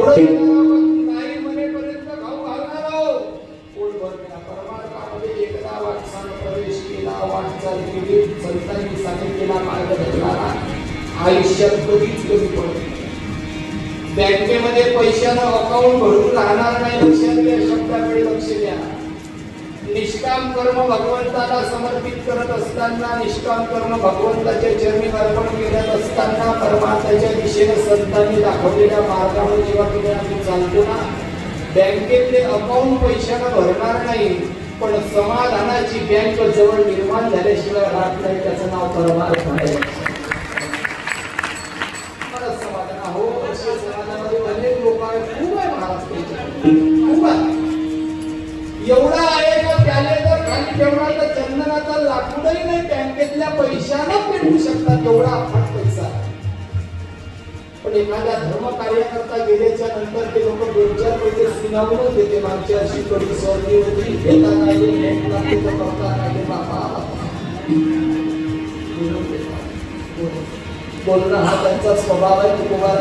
एवढं नाही म्हणेपर्यंत भाऊ घालणार आहोत. पोट भरण्या परमार्थामध्ये एकदा वाटचाल प्रवेश केला, वाटचाल केली, संतांनी सांगितलेला मार्ग धरला, आयुष्यात कधीच कमी पडत नाही. बँकेमध्ये पैशानं अकाउंट भरून राहणार नाही. लक्षात घ्या, शब्दाकडे लक्ष द्या. निष्काम कर्म भगवंताला समर्पित करत असताना, निष्काम कर्म भगवंताच्या चरणी अर्पण करत असताना, परमार्थाच्या दिशेने संतांनी दाखवलेल्या मार्गावर जेव्हा तुम्ही आम्ही चालतो ना, बँकेतले अकाउंट पैशानं भरणार नाही, पण समाधानाची बँक जवळ निर्माण झाल्याशिवाय राहत नाही. त्याचं नाव परमार्थ आहे. समाधान हो, अशा समाधानामध्ये अनेक लोक आहेत, खूप आहे महाराष्ट्राचे, खूप आहे. एवढा आहे का त्याला जर खाली ठेवणार तर चंदनाचा लाकूडही नाही बँकेतल्या पैशानं पेटू शकतात, एवढा अफाट पैसा. पण एखाद्या धर्म कार्याकरता गेल्याच्या नंतर ते लोक 2-4 पैसे सुनावूनच देते. मागच्या अशी कधी सर्दी होती, घेता नाही करता नाही बाबा बोलणं हा त्यांचा स्वभाव आहे. तुकोबारा